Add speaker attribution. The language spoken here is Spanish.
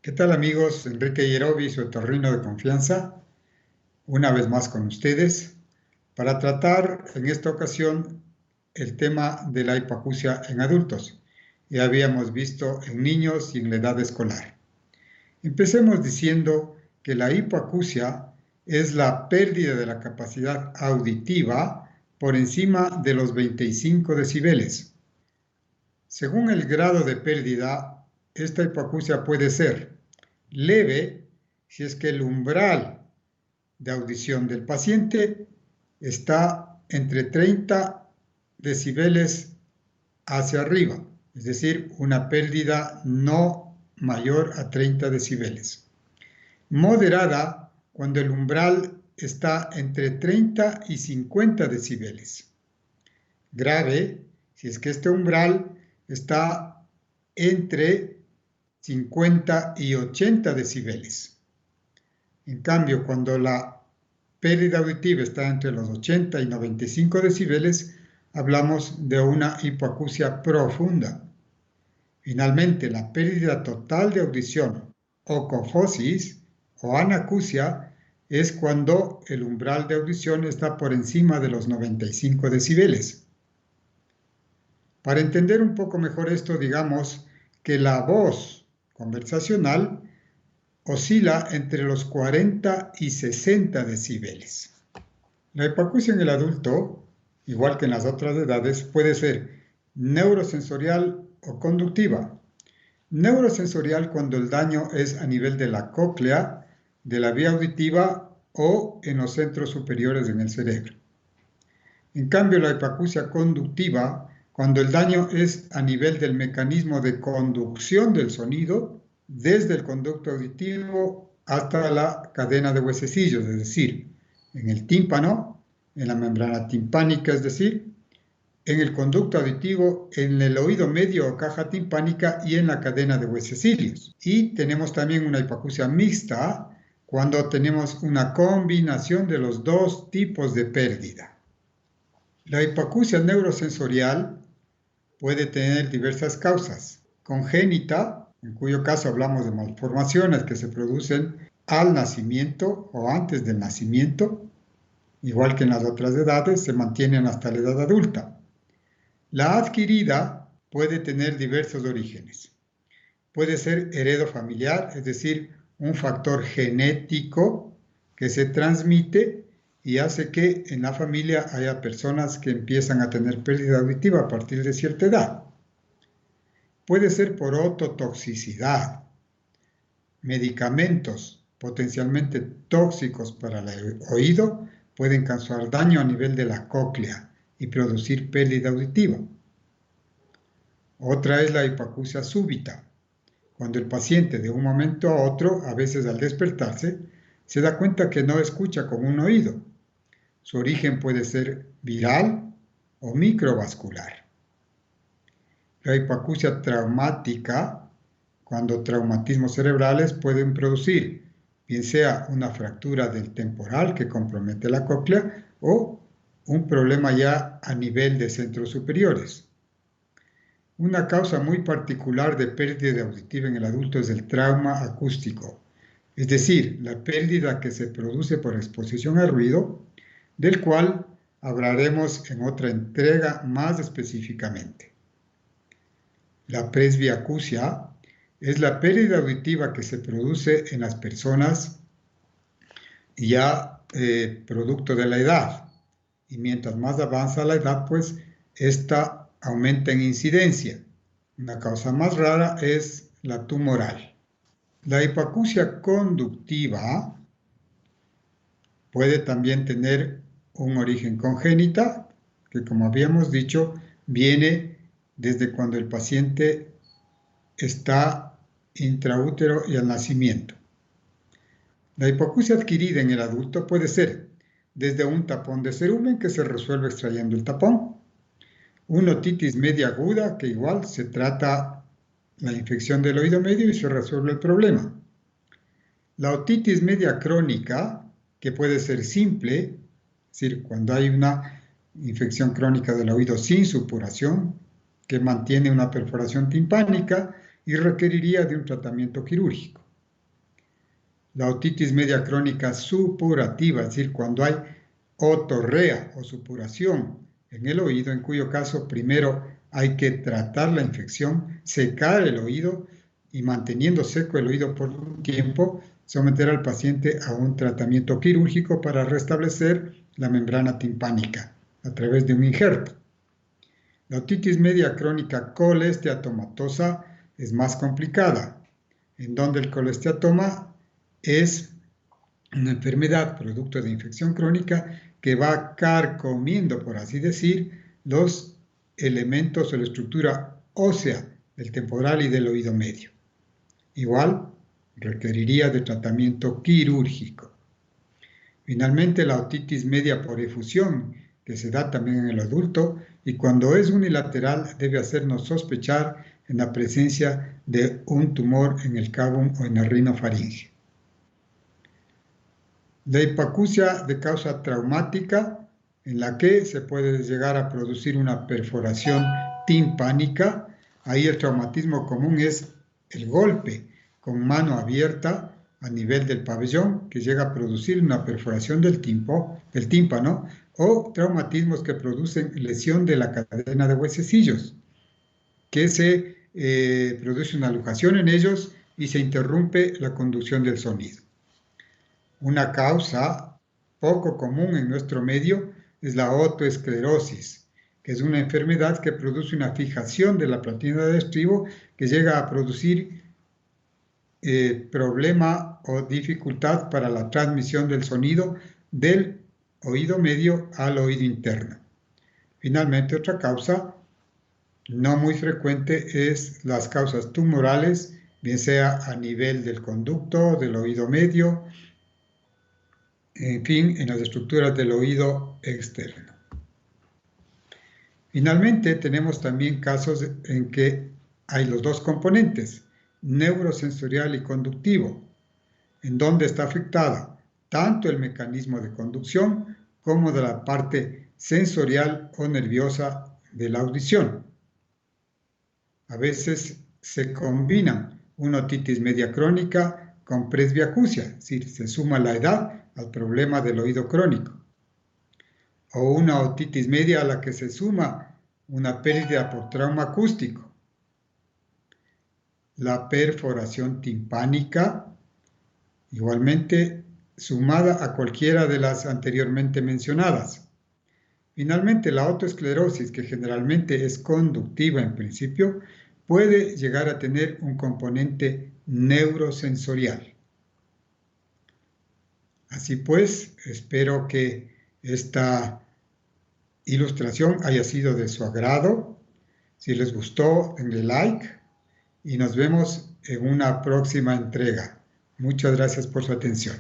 Speaker 1: ¿Qué tal amigos? Enrique Yerobi, su otorrino de confianza, una vez más con ustedes para tratar en esta ocasión el tema de la hipoacusia en adultos. Ya habíamos visto en niños y en la edad escolar. Empecemos diciendo que la hipoacusia es la pérdida de la capacidad auditiva por encima de los 25 decibeles. Según el grado de pérdida, esta hipoacusia puede ser leve si es que el umbral de audición del paciente está entre 30 decibeles hacia arriba, es decir, una pérdida no mayor a 30 decibeles. Moderada cuando el umbral está entre 30 y 50 decibeles. Grave si es que este umbral está entre 50 y 80 decibeles. En cambio, cuando la pérdida auditiva está entre los 80 y 95 decibeles, hablamos de una hipoacusia profunda. Finalmente, la pérdida total de audición o cofosis o anacusia es cuando el umbral de audición está por encima de los 95 decibeles. Para entender un poco mejor esto, digamos que la voz conversacional oscila entre los 40 y 60 decibeles. La hipoacusia en el adulto, igual que en las otras edades, puede ser neurosensorial o conductiva. Neurosensorial cuando el daño es a nivel de la cóclea, de la vía auditiva o en los centros superiores en el cerebro. En cambio, la hipoacusia conductiva cuando el daño es a nivel del mecanismo de conducción del sonido desde el conducto auditivo hasta la cadena de huesecillos, es decir, en el tímpano, en la membrana timpánica, es decir, en el conducto auditivo, en el oído medio o caja timpánica y en la cadena de huesecillos. Y tenemos también una hipoacusia mixta cuando tenemos una combinación de los dos tipos de pérdida. La hipoacusia neurosensorial puede tener diversas causas. Congénita, en cuyo caso hablamos de malformaciones que se producen al nacimiento o antes del nacimiento, igual que en las otras edades, se mantienen hasta la edad adulta. La adquirida puede tener diversos orígenes. Puede ser heredofamiliar, es decir, un factor genético que se transmite y hace que en la familia haya personas que empiezan a tener pérdida auditiva a partir de cierta edad. Puede ser por ototoxicidad, medicamentos potencialmente tóxicos para el oído pueden causar daño a nivel de la cóclea y producir pérdida auditiva. Otra es la hipoacusia súbita, cuando el paciente de un momento a otro, a veces al despertarse, se da cuenta que no escucha con un oído. Su origen puede ser viral o microvascular. La hipoacusia traumática, cuando traumatismos cerebrales pueden producir, bien sea una fractura del temporal que compromete la cóclea o un problema ya a nivel de centros superiores. Una causa muy particular de pérdida auditiva en el adulto es el trauma acústico, es decir, la pérdida que se produce por exposición al ruido, del cual hablaremos en otra entrega más específicamente. La presbiacusia es la pérdida auditiva que se produce en las personas ya producto de la edad. Y mientras más avanza la edad, pues esta aumenta en incidencia. Una causa más rara es la tumoral. La hipoacusia conductiva puede también tener un origen congénita, que como habíamos dicho, viene desde cuando el paciente está intraútero y al nacimiento. La hipoacusia adquirida en el adulto puede ser desde un tapón de cerumen que se resuelve extrayendo el tapón, una otitis media aguda que igual se trata la infección del oído medio y se resuelve el problema. La otitis media crónica, que puede ser simple, es decir, cuando hay una infección crónica del oído sin supuración, que mantiene una perforación timpánica y requeriría de un tratamiento quirúrgico. la otitis media crónica supurativa, es decir, cuando hay otorrea o supuración en el oído, en cuyo caso primero hay que tratar la infección, secar el oído y manteniendo seco el oído por un tiempo, someter al paciente a un tratamiento quirúrgico para restablecer la membrana timpánica a través de un injerto. La otitis media crónica colesteatomatosa es más complicada, en donde el colesteatoma es una enfermedad producto de infección crónica que va carcomiendo, por así decir, los elementos o la estructura ósea del temporal y del oído medio. Igual, requeriría de tratamiento quirúrgico. Finalmente, la otitis media por efusión, que se da también en el adulto, y cuando es unilateral debe hacernos sospechar en la presencia de un tumor en el cavum o en el rinofaringe. La hipacusia de causa traumática, en la que se puede llegar a producir una perforación timpánica. Ahí el traumatismo común es el golpe con mano abierta a nivel del pabellón, que llega a producir una perforación del tímpano, o traumatismos que producen lesión de la cadena de huesecillos, que se produce una luxación en ellos y se interrumpe la conducción del sonido. Una causa poco común en nuestro medio es la otoesclerosis, que es una enfermedad que produce una fijación de la platina de estribo que llega a producir problema o dificultad para la transmisión del sonido del oído medio al oído interno. Finalmente, otra causa no muy frecuente es las causas tumorales, bien sea a nivel del conducto, del oído medio, en fin, en las estructuras del oído externo. Finalmente, tenemos también casos en que hay los dos componentes, neurosensorial y conductivo, en donde está afectada tanto el mecanismo de conducción como de la parte sensorial o nerviosa de la audición. A veces se combinan una otitis media crónica con presbiacusia, es decir, se suma la edad al problema del oído crónico. O una otitis media a la que se suma una pérdida por trauma acústico. La perforación timpánica, igualmente sumada a cualquiera de las anteriormente mencionadas. Finalmente, la otoesclerosis, que generalmente es conductiva en principio, puede llegar a tener un componente neurosensorial. Así pues, espero que esta ilustración haya sido de su agrado. Si les gustó, denle like y nos vemos en una próxima entrega. Muchas gracias por su atención.